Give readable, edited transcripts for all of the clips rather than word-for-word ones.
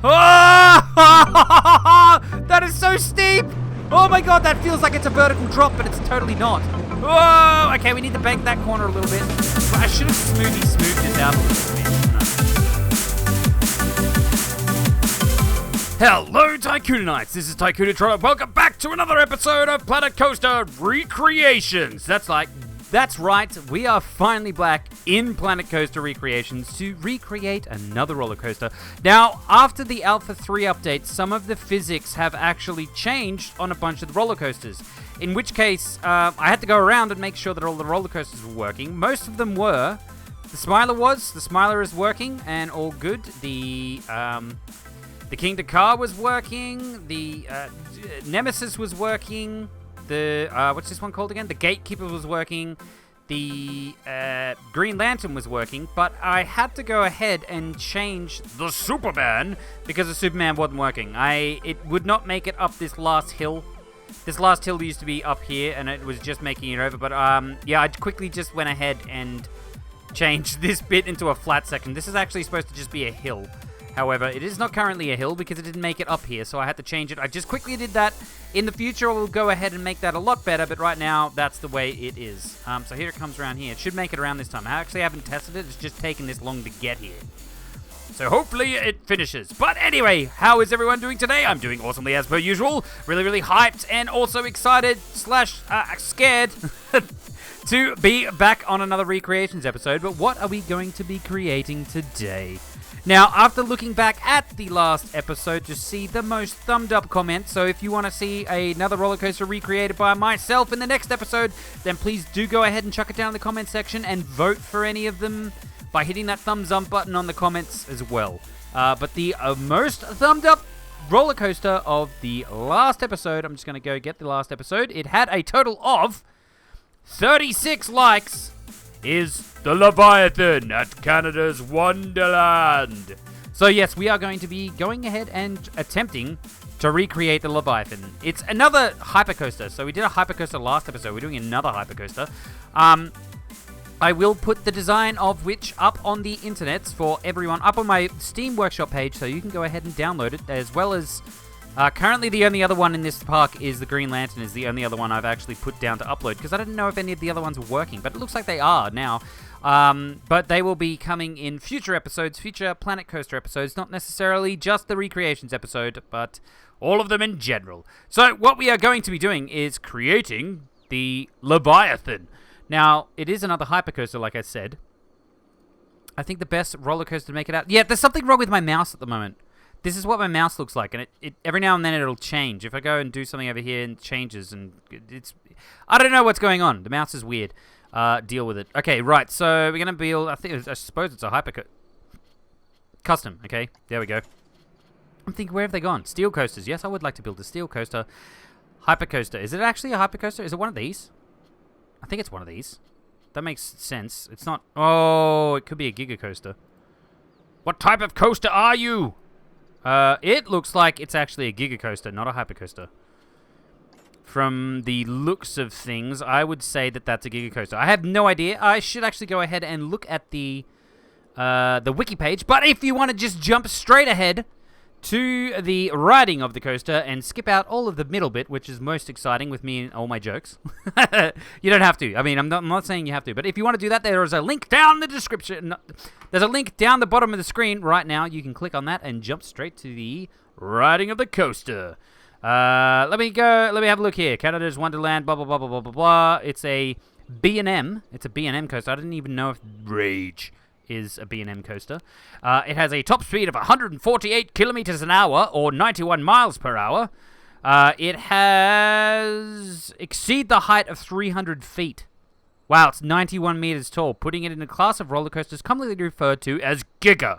Oh! That is so steep! Oh my god, that feels like it's a vertical drop, but it's totally not. Whoa! Okay, we need to bank that corner a little bit. I should have smoothed this out a little bit. Hello, Tycoon-A-Nights. This is Tycoon-A-Tron. Welcome back to another episode of Planet Coaster Recreations. That's right. We are finally back in Planet Coaster Recreations to recreate another roller coaster. Now, after the Alpha 3 update, some of the physics have actually changed on a bunch of the roller coasters. In which case, I had to go around and make sure that all the roller coasters were working. Most of them were. The Smiler is working and all good. The King Dakar was working. The Nemesis was working. The what's this one called again? The Gatekeeper was working. The Green Lantern was working, but I had to go ahead and change the Superman because the Superman wasn't working. It would not make it up this last hill. This last hill used to be up here, and it was just making it over. But yeah, I quickly just went ahead and changed this bit into a flat section. This is actually supposed to just be a hill. However, it is not currently a hill because it didn't make it up here, so I had to change it. I just quickly did that. In the future, I will go ahead and make that a lot better, but right now, that's the way it is. So here it comes around here. It should make it around this time. I actually haven't tested it. It's just taken this long to get here. So hopefully it finishes. But anyway, how is everyone doing today? I'm doing awesomely as per usual. Really, really hyped and also excited / scared to be back on another Recreations episode. But what are we going to be creating today? Now, after looking back at the last episode to see the most thumbed up comments, so if you want to see another roller coaster recreated by myself in the next episode, then please do go ahead and chuck it down in the comment section and vote for any of them by hitting that thumbs up button on the comments as well. But the most thumbed up roller coaster of the last episode, I'm just going to go get the last episode, it had a total of 36 likes, is the Leviathan at Canada's Wonderland. So yes, we are going to be going ahead and attempting to recreate the Leviathan. It's another hypercoaster. So we did a hypercoaster last episode. We're doing another hypercoaster. I will put the design of which up on the internet for everyone, up on my Steam Workshop page, so you can go ahead and download it, as well as currently the only other one in this park is the Green Lantern, is the only other one I've actually put down to upload, because I didn't know if any of the other ones were working, but it looks like they are now. But they will be coming in future episodes, future Planet Coaster episodes, not necessarily just the Recreations episode, but all of them in general. So what we are going to be doing is creating the Leviathan. Now, it is another hypercoaster, like I said. I think the best roller coaster to make it out... Yeah, there's something wrong with my mouse at the moment. This is what my mouse looks like, and it every now and then it'll change. If I go and do something over here and it changes, and it's... I don't know what's going on. The mouse is weird. Deal with it. Okay, right, so we're going to build... I suppose it's a custom, okay? There we go. I'm thinking, where have they gone? Steel coasters. Yes, I would like to build a steel coaster. Hypercoaster. Is it actually a hypercoaster? Is it one of these? I think it's one of these. That makes sense. It's not... Oh, it could be a giga coaster. What type of coaster are you? It looks like it's actually a giga coaster, not a hypercoaster. From the looks of things, I would say that that's a giga coaster. I have no idea. I should actually go ahead and look at the wiki page. But if you want to just jump straight ahead to the riding of the coaster and skip out all of the middle bit, which is most exciting with me and all my jokes. You don't have to. I mean, I'm not saying you have to. But if you want to do that, there is a link down the description. There's a link down the bottom of the screen right now. You can click on that and jump straight to the riding of the coaster. Let me have a look here. Canada's Wonderland, blah, blah, blah, blah, blah, blah, blah. It's a B&M. It's a B&M coaster. I didn't even know if Rage is a B&M coaster. It has a top speed of 148 kilometers an hour, or 91 miles per hour. It has exceed the height of 300 feet. Wow, it's 91 meters tall, putting it in a class of roller coasters commonly referred to as Giga.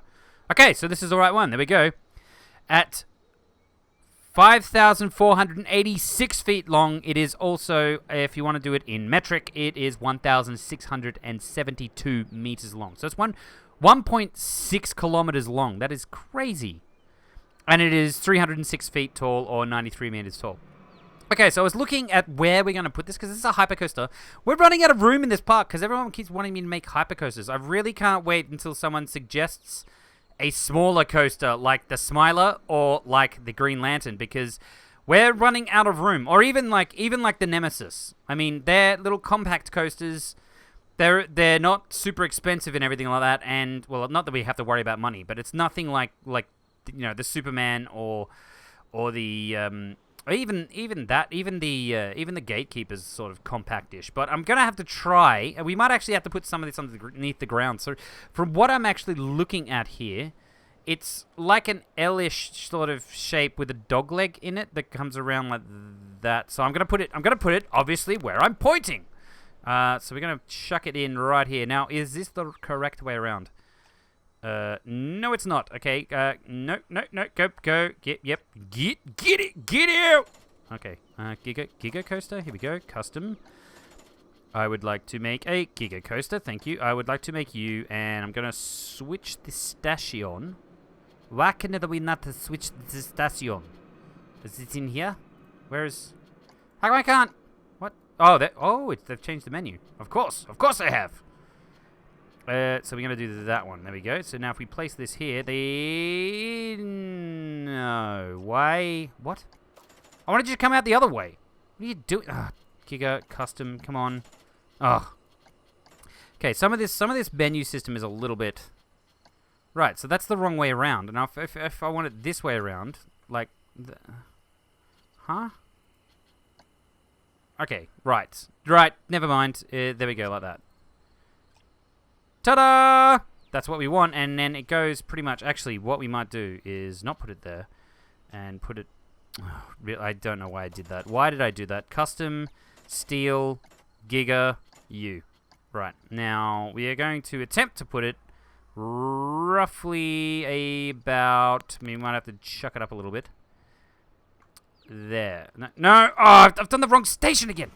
Okay, so this is the right one. There we go. At 5,486 feet long, it is also, if you want to do it in metric, it is 1,672 meters long. So it's 1.6 kilometers long. That is crazy. And it is 306 feet tall, or 93 meters tall. Okay, so I was looking at where we're going to put this, because this is a hypercoaster. We're running out of room in this park, because everyone keeps wanting me to make hypercoasters. I really can't wait until someone suggests a smaller coaster like the Smiler or like the Green Lantern, because we're running out of room. Or even like the Nemesis. I mean, they're little compact coasters. They're not super expensive and everything like that. And well, not that we have to worry about money, but it's nothing like the Superman or the or even the Gatekeeper's sort of compactish. But I'm gonna have to try. We might actually have to put some of this underneath the ground. So from what I'm actually looking at here, it's like an L-ish sort of shape with a dog leg in it that comes around like that. So I'm gonna put it obviously where I'm pointing. So we're gonna chuck it in right here. Now, is this the correct way around? No, it's not. Okay. No. Go. Get out. Okay. Giga coaster. Here we go. Custom. I would like to make a Giga coaster. Thank you. I would like to make you, and I'm gonna switch the station. Why can we not switch the station? Is it in here? Where is? How come I can't? What? Oh, they've changed the menu. Of course they have. So we're going to do that one. There we go. So now if we place this here, no. Why? What? I wanted you to come out the other way. What are you doing? Giga, custom, come on. Okay, some of this menu system is a little bit... Right, so that's the wrong way around. And if I want it this way around, like... Huh? Okay, right. Right, never mind. There we go, like that. Ta-da! That's what we want, and then it goes pretty much... Actually, what we might do is not put it there, and put it... I don't know why I did that. Why did I do that? Custom, steel, Giga, U. Right, now we are going to attempt to put it roughly about... I mean, we might have to chuck it up a little bit. There. No! Oh, I've done the wrong station again!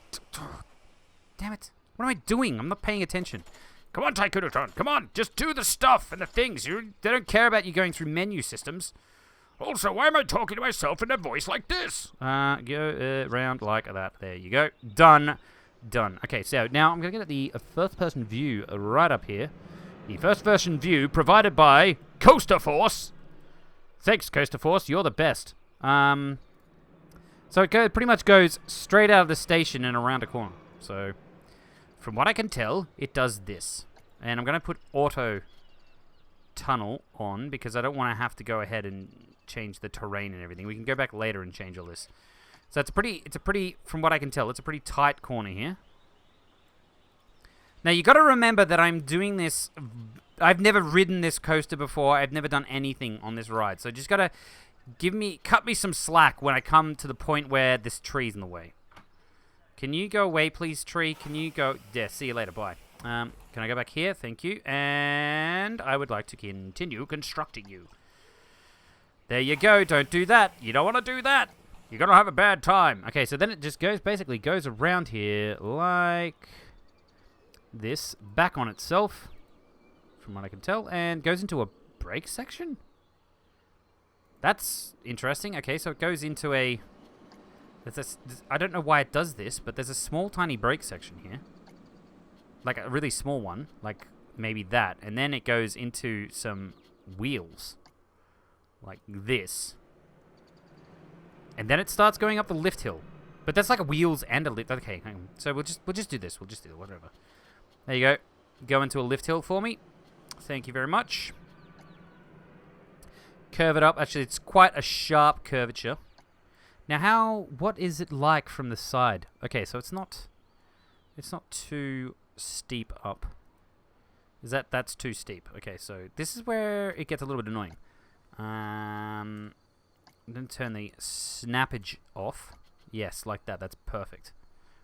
Damn it. What am I doing? I'm not paying attention. Come on, Tycoon-A-Tron. Come on. Just do the stuff and the things. They don't care about you going through menu systems. Also, why am I talking to myself in a voice like this? Go around like that. There you go. Done. Okay, so now I'm going to get the first-person view right up here. The first-person view provided by Coaster Force. Thanks, Coaster Force. You're the best. So it pretty much goes straight out of the station and around a corner. So... From what I can tell, it does this. And I'm going to put auto tunnel on because I don't want to have to go ahead and change the terrain and everything. We can go back later and change all this. So it's a pretty, from what I can tell, it's a pretty tight corner here. Now you got to remember that I'm doing this, I've never ridden this coaster before. I've never done anything on this ride. So just got to cut me some slack when I come to the point where this tree's in the way. Can you go away, please, tree? Can you go... Yeah, see you later. Bye. Can I go back here? Thank you. And I would like to continue constructing you. There you go. Don't do that. You don't want to do that. You're going to have a bad time. Okay, so then it just basically goes around here like this, back on itself, from what I can tell, and goes into a brake section? That's interesting. Okay, so it goes into a... I don't know why it does this, but there's a small, tiny brake section here. Like a really small one. Like maybe that. And then it goes into some wheels. Like this. And then it starts going up the lift hill. But that's like a wheels and a lift. Okay, hang on. So we'll just do this. We'll just do it. Whatever. There you go. Go into a lift hill for me. Thank you very much. Curve it up. Actually, it's quite a sharp curvature. Now, what is it like from the side? Okay, so it's not too steep up. That's too steep. Okay, so this is where it gets a little bit annoying. Then turn the snappage off. Yes, like that. That's perfect.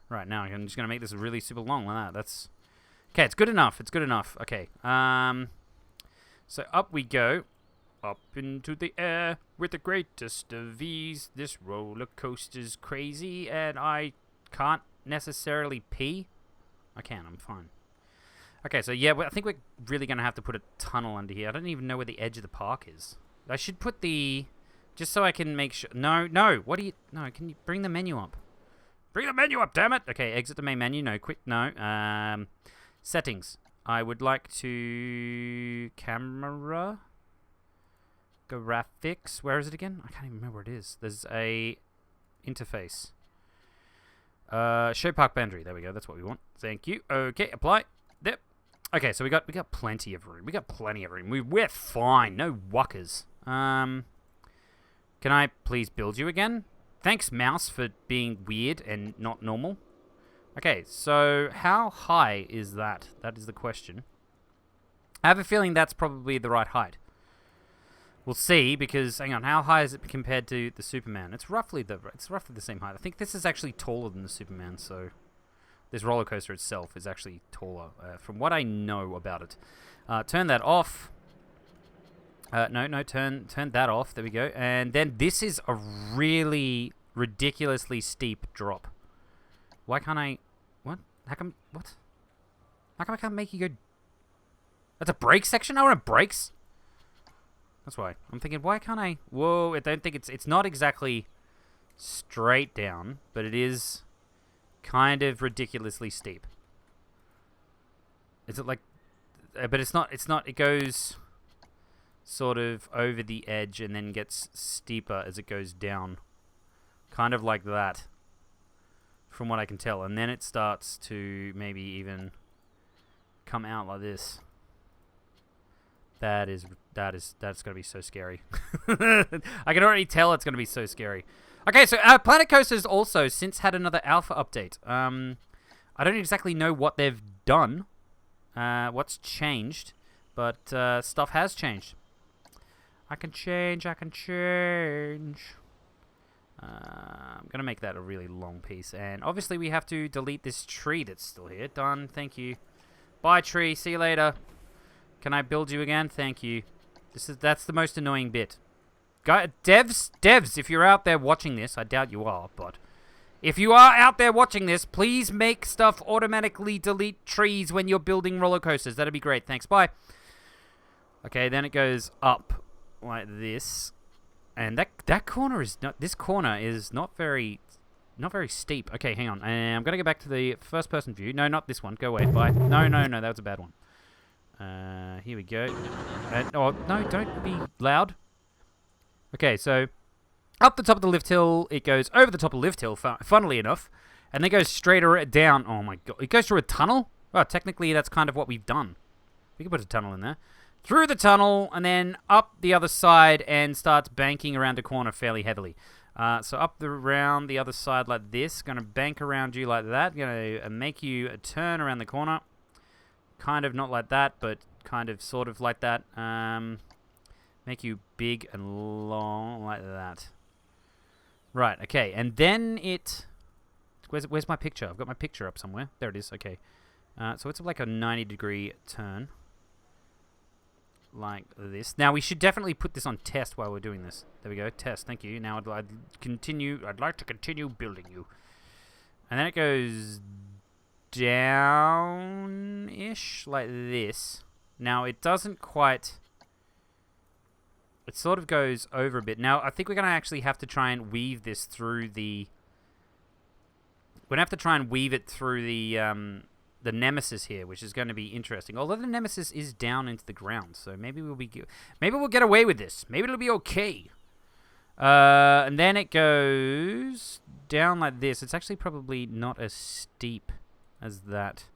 Right, now I'm just going to make this really super long like that. That's... Okay, it's good enough. It's good enough. Okay. So up we go. Up into the air with the greatest of ease. This roller coaster's crazy, and I can't necessarily pee. I can, I'm fine. Okay, so yeah, I think we're really going to have to put a tunnel under here. I don't even know where the edge of the park is. I should put the... Just so I can make sure... No, what do you... No, can you bring the menu up? Bring the menu up, damn it! Okay, exit the main menu. No, quit. No. Settings. I would like to... Camera... graphics. Where is it again? I can't even remember where it is. There's a interface. Show park boundary. There we go. That's what we want. Thank you. Okay, apply. Yep. Okay, so we got plenty of room. We got plenty of room. We're fine. No wuckers. Can I please build you again? Thanks, mouse, for being weird and not normal. Okay, so how high is that? That is the question. I have a feeling that's probably the right height. We'll see, because hang on, how high is it compared to the Superman? It's roughly the same height. I think this is actually taller than the Superman, so this roller coaster itself is actually taller, from what I know about it. Turn that off. No, turn that off. There we go. And then this is a really ridiculously steep drop. Why can't I... What? How come... What? How come I can't make you go... That's a brake section? I want brakes. That's why. I'm thinking, why can't I... Whoa, I don't think it's not exactly straight down, but it is kind of ridiculously steep. Is it like... But it's not... It goes sort of over the edge and then gets steeper as it goes down. Kind of like that, from what I can tell. And then it starts to maybe even come out like this. That's gonna be so scary. I can already tell it's gonna be so scary. Okay, so Planet Coaster's also since had another alpha update. I don't exactly know what they've done, what's changed, but stuff has changed. I can change. I'm gonna make that a really long piece, and obviously we have to delete this tree that's still here. Done. Thank you. Bye, tree. See you later. Can I build you again? Thank you. That's the most annoying bit. Devs, if you're out there watching this, I doubt you are, but if you are out there watching this, please make stuff automatically delete trees when you're building roller coasters. That'd be great. Thanks. Bye. Okay, then it goes up like this, and that corner is not. This corner is not very steep. Okay, hang on. I'm gonna go back to the first-person view. No, not this one. Go away. Bye. No, that was a bad one. Here we go. Oh, no, don't be loud. Okay, so up the top of the lift hill, it goes over the top of the lift hill, funnily enough, and then goes straight down. Oh my god. It goes through a tunnel? Well, technically, that's kind of what we've done. We can put a tunnel in there. Through the tunnel, and then up the other side, and starts banking around a corner fairly heavily. So around the other side like this. Going to bank around you like that. Going to make you turn around the corner. Kind of not like that, but kind of sort of like that. Make you big and long like that. Right, okay. And then it... Where's my picture? I've got my picture up somewhere. There it is, okay. So it's like a 90-degree turn. Like this. Now, we should definitely put this on test while we're doing this. There we go, test, thank you. Now I'd like to continue building you. And then it goes down-ish, like this. Now, it doesn't quite... It sort of goes over a bit. Now, I think we're going to actually have to try and weave this through the... We're going to have to try and weave it through the Nemesis here, which is going to be interesting. Although the Nemesis is down into the ground, so maybe we'll get away with this. Maybe it'll be okay. And then it goes down like this. It's actually probably not as steep as that.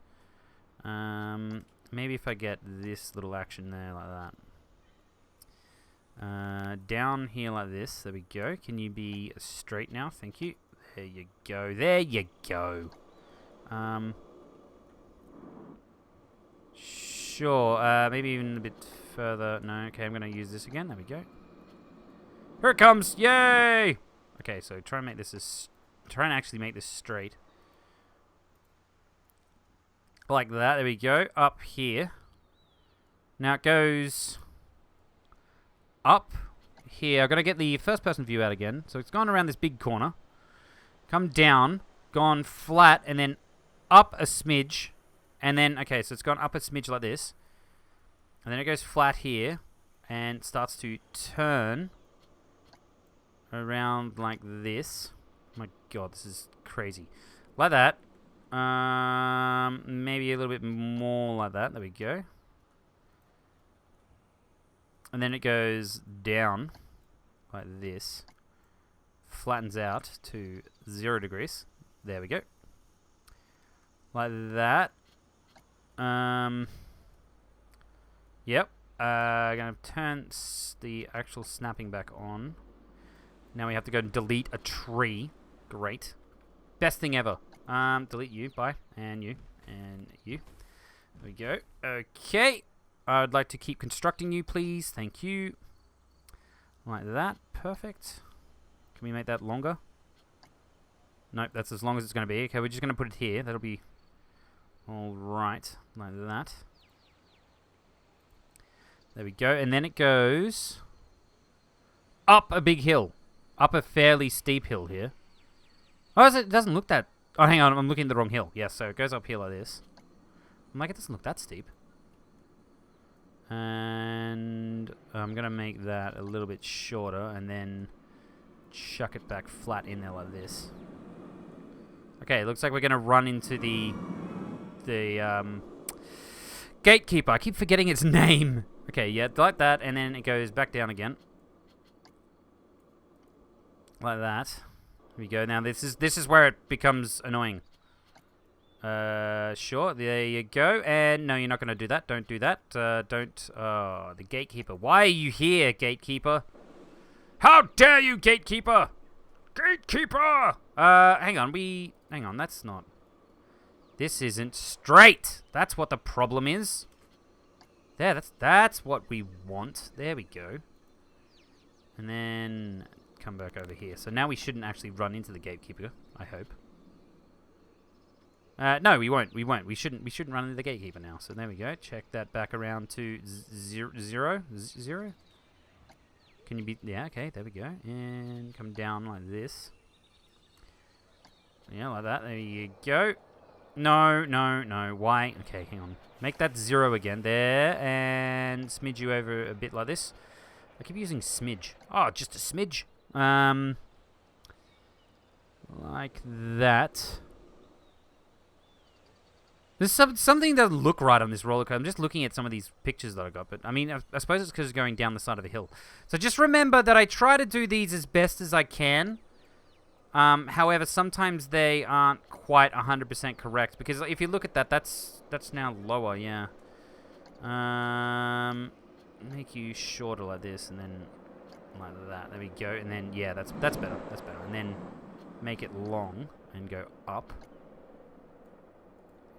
Maybe if I get this little action there like that. Down here like this. There we go. Can you be straight now? Thank you. There you go. There you go. Sure. Maybe even a bit further. No. Okay, I'm going to use this again. There we go. Here it comes. Yay! Okay, so try and make this try and actually make this straight. Like that. There we go. Up here. Now it goes up here. I'm going to get the first-person view out again. So it's gone around this big corner. Come down. Gone flat. And then up a smidge. And then, okay, so it's gone up a smidge like this. And then it goes flat here. And starts to turn around like this. Oh my god, this is crazy. Like that. Maybe a little bit more like that. There we go. And then it goes down like this. Flattens out to 0 degrees. There we go. Like that. Yep. Gonna turn the actual snapping back on. Now we have to go and delete a tree. Great. Best thing ever. Delete you. Bye. And you. And you. There we go. Okay. I would like to keep constructing you, please. Thank you. Like that. Perfect. Can we make that longer? Nope, that's as long as it's going to be. Okay, we're just going to put it here. That'll be alright. Like that. There we go. And then it goes up a big hill. Up a fairly steep hill here. Oh, it doesn't look that... Oh, hang on. I'm looking at the wrong hill. Yes, so it goes up here like this. I'm like, it doesn't look that steep. And I'm going to make that a little bit shorter and then chuck it back flat in there like this. Okay, looks like we're going to run into the gatekeeper. I keep forgetting its name. Okay, yeah, like that, and then it goes back down again. Like that. Here we go. Now this is where it becomes annoying. Sure, there you go. And no, you're not going to do that. Don't do that. Don't. Oh, the gatekeeper. Why are you here, gatekeeper? How dare you, gatekeeper? Gatekeeper! Hang on. Hang on, that's not... This isn't straight. That's what the problem is. There, that's what we want. There we go. And then come back over here. So now we shouldn't actually run into the gatekeeper, I hope. No, we won't. We won't. We shouldn't run into the gatekeeper now. So there we go. Check that back around to zero. Can you be... Yeah, okay, there we go. And come down like this. Yeah, like that. There you go. No. Why? Okay, hang on. Make that 0 again. There. And smidge you over a bit like this. I keep using smidge. Oh, just a smidge. Like that. There's something that doesn't look right on this roller coaster. I'm just looking at some of these pictures that I got, but I mean, I suppose it's because it's going down the side of a hill. So just remember that I try to do these as best as I can. However, sometimes they aren't quite 100% correct, because if you look at that, that's now lower, yeah. Make you shorter like this, and then like that. There we go, and then yeah, that's better. That's better. And then make it long and go up.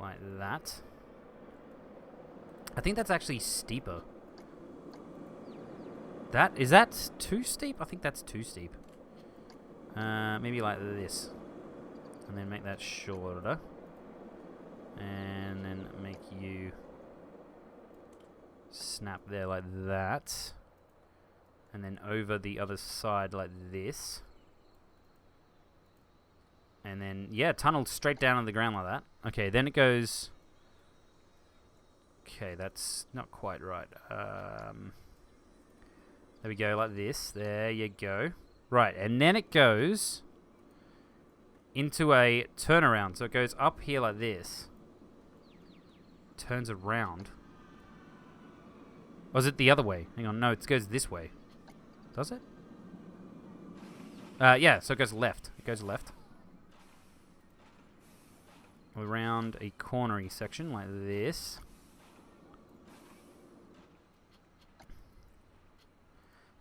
Like that. I think that's actually steeper. Is that too steep? I think that's too steep. Maybe like this. And then make that shorter. And then make you snap there like that. And then over the other side like this. And then, yeah, tunnel straight down on the ground like that. Okay, then it goes... Okay, that's not quite right. There we go, like this. There you go. Right, and then it goes into a turnaround. So it goes up here like this. Turns around. Or is it the other way? Hang on, no, it goes this way. Does it? Yeah, so it goes left. It goes left. Around a cornery section like this.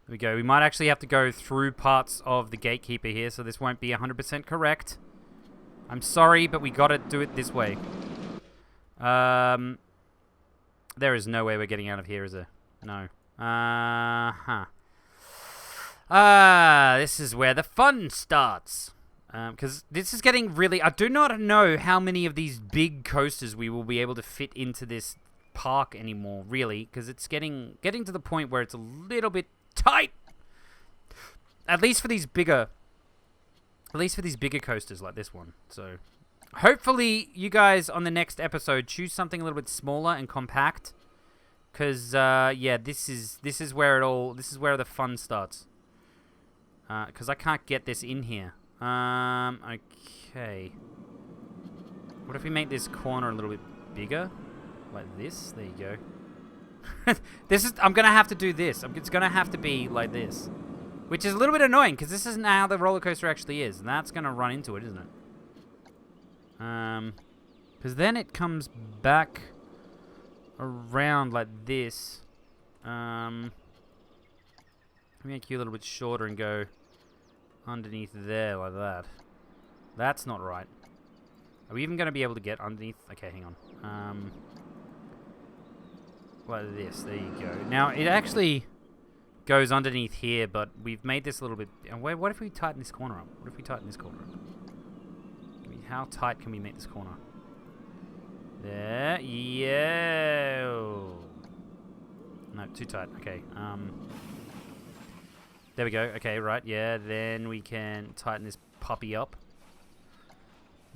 There we go. We might actually have to go through parts of the gatekeeper here, so this won't be 100% correct. I'm sorry, but we gotta do it this way. There is no way we're getting out of here, is there? No. This is where the fun starts. Because this is getting really... I do not know how many of these big coasters we will be able to fit into this park anymore, really. Because it's getting to the point where it's a little bit tight. At least for these bigger coasters like this one. So, hopefully you guys on the next episode choose something a little bit smaller and compact. Because, yeah, this is where the fun starts. Because I can't get this in here. Okay. What if we make this corner a little bit bigger? Like this? There you go. I'm gonna have to do this. It's gonna have to be like this. Which is a little bit annoying, because this isn't how the roller coaster actually is. And that's gonna run into it, isn't it? Because then it comes back around like this. Make you a little bit shorter and go underneath there like that. That's not right. Are we even going to be able to get underneath? Okay, hang on. Like this. There you go. Now, it actually goes underneath here, but we've made this a little bit... What if we tighten this corner up? What if we tighten this corner up? I mean, how tight can we make this corner? There. Yeah. No, too tight. Okay. There we go. Okay, right. Yeah, then we can tighten this puppy up.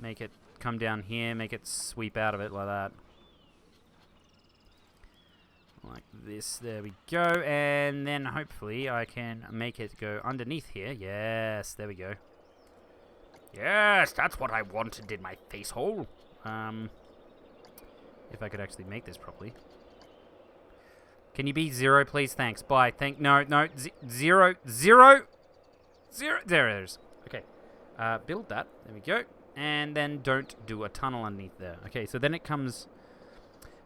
Make it come down here. Make it sweep out of it like that. Like this. There we go. And then hopefully I can make it go underneath here. Yes, there we go. Yes, that's what I wanted in my face hole. If I could actually make this properly. Can you be 0, please? Thanks. Bye. No. 0. There it is. Okay. Build that. There we go. And then don't do a tunnel underneath there. Okay, so then it comes...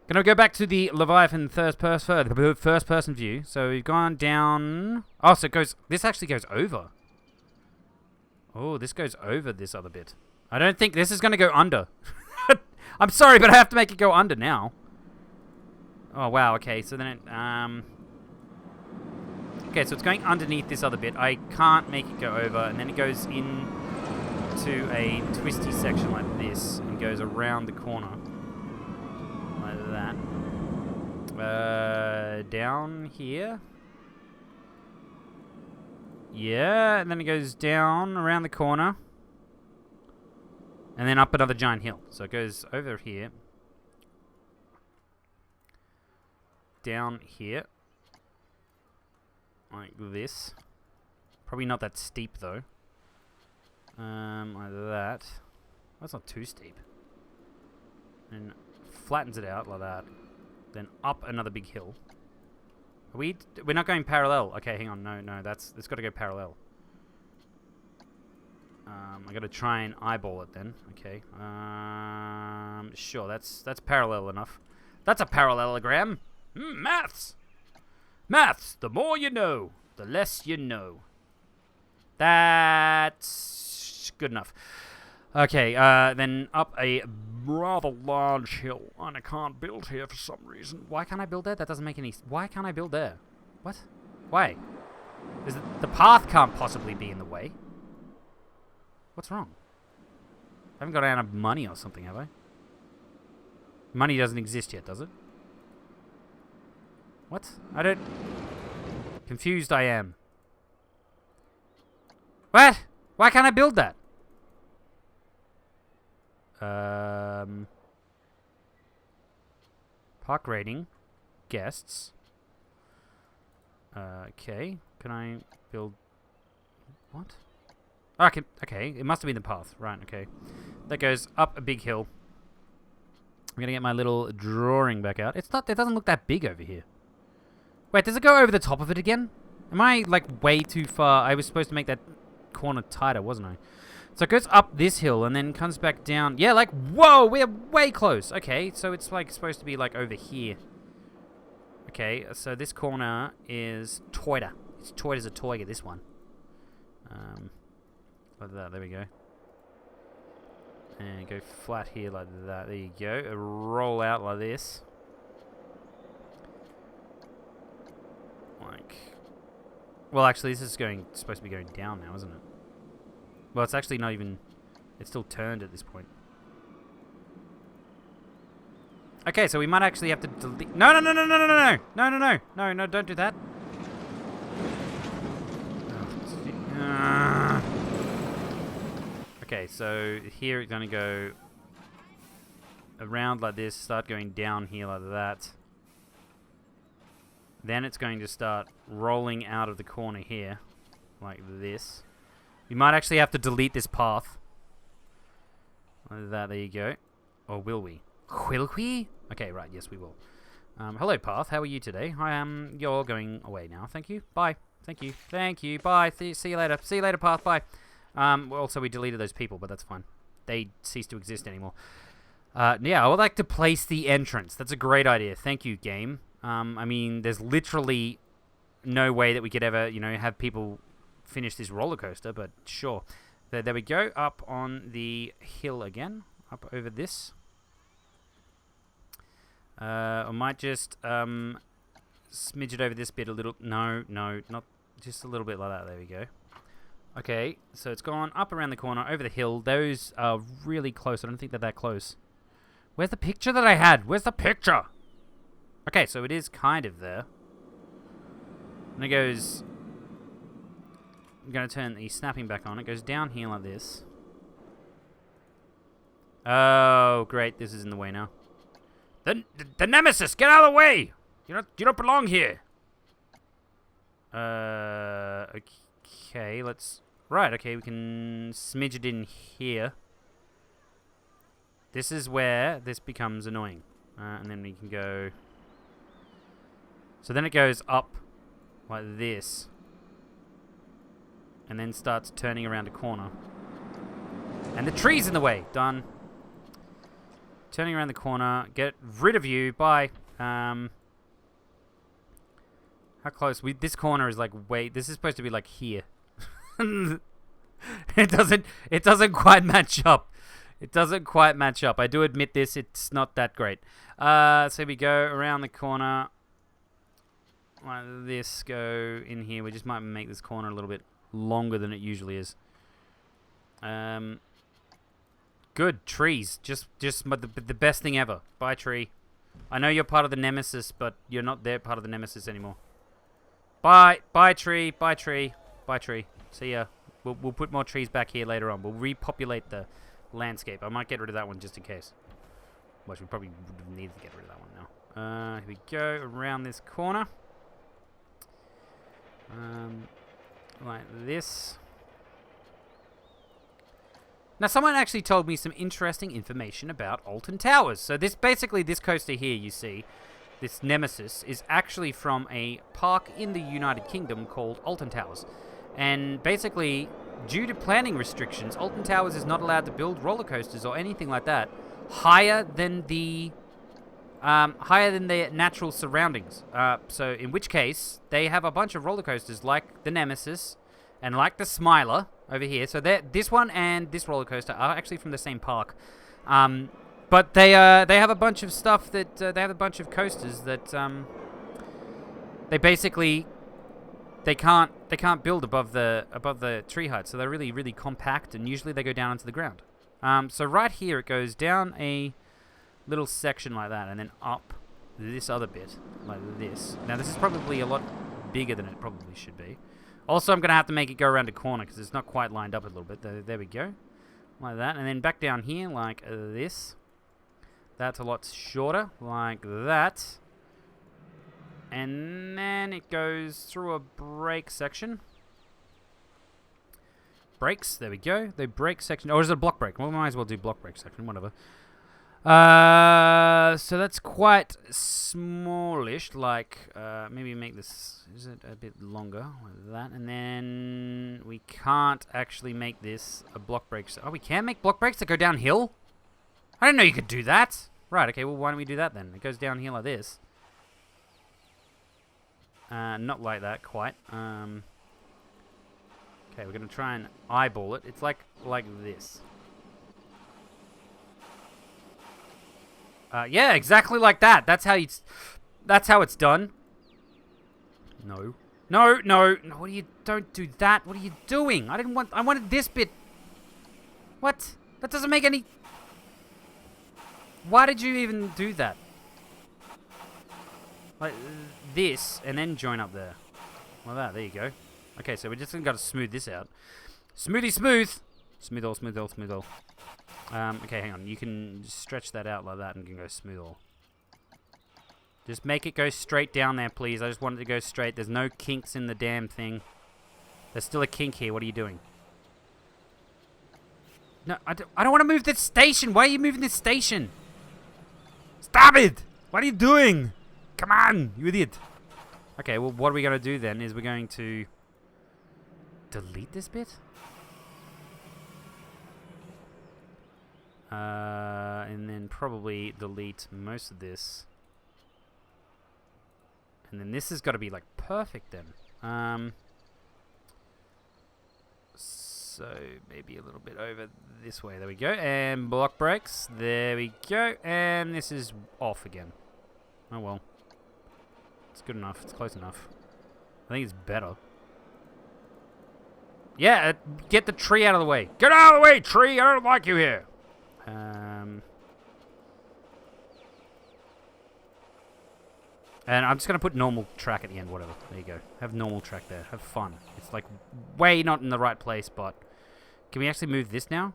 Gonna go back to the Leviathan first person view. So we've gone down... Oh, so it goes... This actually goes over. Oh, this goes over this other bit. I don't think this is gonna go under. I'm sorry, but I have to make it go under now. Oh, wow, okay, so then it, okay, so it's going underneath this other bit. I can't make it go over, and then it goes into a twisty section like this, and goes around the corner. Like that. Down here. Yeah, and then it goes down around the corner. And then up another giant hill. So it goes over here. Down here. Like this. Probably not that steep though. Like that. That's not too steep. And flattens it out like that. Then up another big hill. We're not going parallel. Okay, hang on. No, it's got to go parallel. I got to try and eyeball it then. Okay. Sure, that's parallel enough. That's a parallelogram. Maths! Maths! The more you know, the less you know. That's good enough. Okay, then up a rather large hill. And I can't build here for some reason. Why can't I build there? That doesn't make any... Why can't I build there? What? Why? The path can't possibly be in the way. What's wrong? I haven't got out of money or something, have I? Money doesn't exist yet, does it? What? I don't... Confused I am. What? Why can't I build that? Park rating. Guests. Okay. Can I build... What? Okay, it must have been the path. Right, okay. That goes up a big hill. I'm gonna get my little drawing back out. It doesn't look that big over here. Wait, does it go over the top of it again? Am I, like, way too far? I was supposed to make that corner tighter, wasn't I? So it goes up this hill and then comes back down. Yeah, like, whoa, we're way close. Okay, so it's, like, supposed to be, like, over here. Okay, so this corner is tighter. It's tight as a toy, this one. Like that, there we go. And go flat here like that. There you go. Roll out like this. Like... Well, actually, this is supposed to be going down now, isn't it? Well, it's actually not even... It's still turned at this point. Okay, so we might actually have to delete... No, don't do that. Okay, so here it's going to go around like this, start going down here like that. Then it's going to start rolling out of the corner here, like this. We might actually have to delete this path. Like that, there you go. Or will we? Will we? Okay, right, yes we will. Hello, Path. How are you today? You're going away now. Thank you. Bye. Thank you. Thank you. Bye. See you later. See you later, Path. Bye. Also, we deleted those people, but that's fine. They cease to exist anymore. Yeah, I would like to place the entrance. That's a great idea. Thank you, game. I mean, there's literally no way that we could ever, have people finish this roller coaster, but sure. There we go. Up on the hill again. Up over this. I might just smidge it over this bit a little. No, not just a little bit like that. There we go. Okay, so it's gone up around the corner, over the hill. Those are really close. I don't think they're that close. Where's the picture that I had? Where's the picture? Okay, so it is kind of there. And it goes... I'm going to turn the snapping back on. It goes down here like this. Oh, great. This is in the way now. The Nemesis! Get out of the way! You don't belong here! Okay, let's... Right, okay, we can smidge it in here. This is where this becomes annoying. And then we can go... So then it goes up like this. And then starts turning around a corner. And the tree's in the way. Done. Turning around the corner. Get rid of you. Bye. How close? This corner is like way... This is supposed to be like here. It doesn't quite match up. It doesn't quite match up. I do admit this. It's not that great. So we go around the corner. Like this. Go in here. We just might make this corner a little bit longer than it usually is. Good. Trees. Just the best thing ever. Bye, tree. I know you're part of the Nemesis, but you're not there part of the Nemesis anymore. Bye. Bye, tree. Bye, tree. Bye, tree. See ya. We'll put more trees back here later on. We'll repopulate the landscape. I might get rid of that one just in case. Which we probably need to get rid of that one now. Here we go. Around this corner. Like this. Now, someone actually told me some interesting information about Alton Towers. So this coaster here, you see, this Nemesis, is actually from a park in the United Kingdom called Alton Towers. And basically, due to planning restrictions, Alton Towers is not allowed to build roller coasters or anything like that higher than the natural surroundings. So in which case, they have a bunch of roller coasters like the Nemesis and like the Smiler over here. So this one and this roller coaster are actually from the same park. But they have a bunch of stuff that they have a bunch of coasters that they basically they can't build above the tree height. So they're really, really compact, and usually they go down into the ground. So right here it goes down a little section like that, and then up this other bit like this. Now this is probably a lot bigger than it probably should be. Also, I'm gonna have to make it go around a corner because it's not quite lined up a little bit. There we go, like that, and then back down here like this. That's a lot shorter, like that. And then it goes through a brake section. Brakes, there we go. The brake section. Or is it a block brake? Well, we might as well do block brake section, whatever. So that's quite smallish. Like, maybe make this, is it a bit longer? Like that. And then we can't actually make this a block brake. Oh, we can make block brakes that go downhill? I didn't know you could do that. Right, okay, well, why don't we do that then? It goes down here like this. Not like that, quite. Okay, we're going to try and eyeball it. It's like this. Yeah, exactly like that. That's how it's done. No. No, no, no, what are you, don't do that. What are you doing? I wanted this bit. What? That doesn't make any... Why did you even do that? Like this, and then join up there. Like that, there you go. Okay, so we just got to smooth this out. Smoothy smooth! Smooth all, smooth all, smooth all. Okay, hang on. You can stretch that out like that and you can go smooth all. Just make it go straight down there, please. I just want it to go straight. There's no kinks in the damn thing. There's still a kink here. What are you doing? No, I don't want to move this station. Why are you moving this station? Stop it! What are you doing? Come on, you idiot. Okay, well, what are we going to do then is we're going to delete this bit. And then probably delete most of this. And then this has got to be like perfect then. So maybe a little bit over this way. There we go. And block brakes. There we go. And this is off again. Oh well. It's good enough. It's close enough. I think it's better. Yeah, get the tree out of the way. Get out of the way, tree! I don't like you here. And I'm just going to put normal track at the end, whatever. There you go. Have normal track there. Have fun. It's like way not in the right place, but... Can we actually move this now?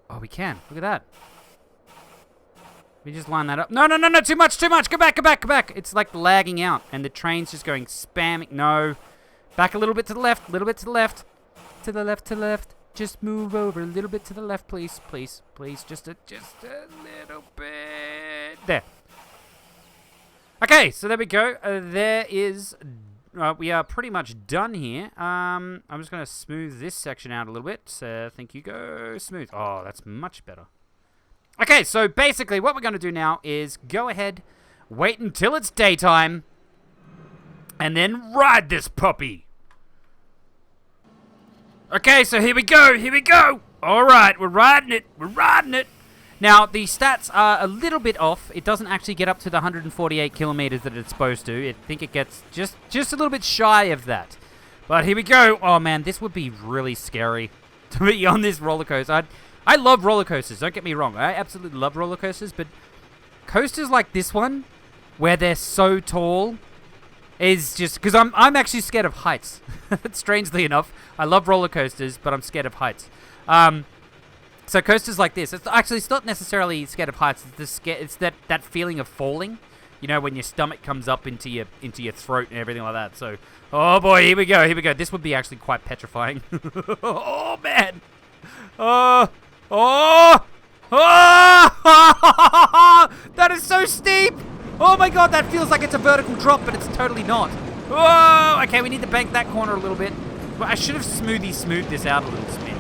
Oh, we can. Look at that. We just line that up. No, no, no, no, too much, too much. Go back, go back, go back. It's like lagging out, and the train's just going spamming. No. Back a little bit to the left, a little bit to the left. To the left, to the left. Just move over a little bit to the left, please, please, please. Just a little bit. There. Okay, so there we go. There is... we are pretty much done here. I'm just going to smooth this section out a little bit. Thank you. Go smooth. Oh, that's much better. Okay, so basically what we're going to do now is go ahead, wait until it's daytime, and then ride this puppy. Okay, so here we go. Here we go. All right, we're riding it. We're riding it. Now, the stats are a little bit off. It doesn't actually get up to the 148 kilometers that it's supposed to. I think it gets just a little bit shy of that. But here we go. Oh, man, this would be really scary to be on this roller coaster. I love roller coasters, don't get me wrong. I absolutely love roller coasters, but coasters like this one, where they're so tall, is just... Because I'm actually scared of heights. Strangely enough. I love roller coasters, but I'm scared of heights. So coasters like this, it's not necessarily scared of heights. It's that feeling of falling, you know, when your stomach comes up into your throat and everything like that. So, oh boy, here we go, here we go. This would be actually quite petrifying. Oh man, oh, that is so steep. Oh my god, that feels like it's a vertical drop, but it's totally not. Oh, okay, we need to bank that corner a little bit. Well, I should have smoothed this out a little smidge.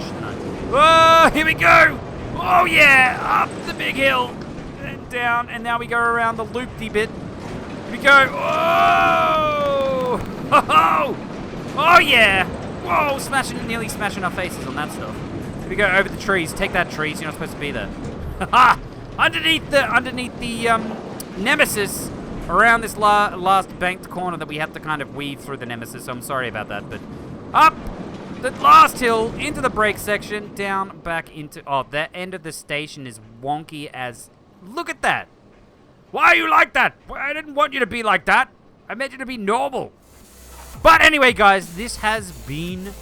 Whoa, here we go! Oh yeah, up the big hill and down, and now we go around the loopy bit. Here we go! Whoa! Oh, oh yeah! Whoa, nearly smashing our faces on that stuff. Here we go over the trees. Take that, trees. You're not supposed to be there. Ha! Underneath the nemesis, around this last banked corner that we have to kind of weave through the nemesis. So I'm sorry about that, but up the last hill, into the brake section, down, back into... Oh, that end of the station is wonky as... Look at that! Why are you like that? I didn't want you to be like that. I meant you to be normal. But anyway, guys, this has been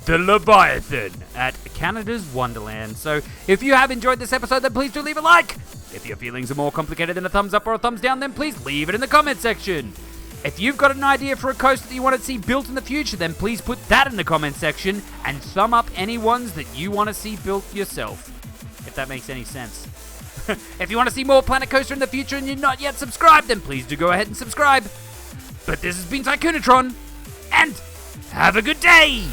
the Leviathan at Canada's Wonderland. So, if you have enjoyed this episode, then please do leave a like. If your feelings are more complicated than a thumbs up or a thumbs down, then please leave it in the comment section. If you've got an idea for a coaster that you want to see built in the future, then please put that in the comment section and thumb up any ones that you want to see built yourself. If that makes any sense. If you want to see more Planet Coaster in the future and you're not yet subscribed, then please do go ahead and subscribe. But this has been Tycoon-A-Tron, and have a good day!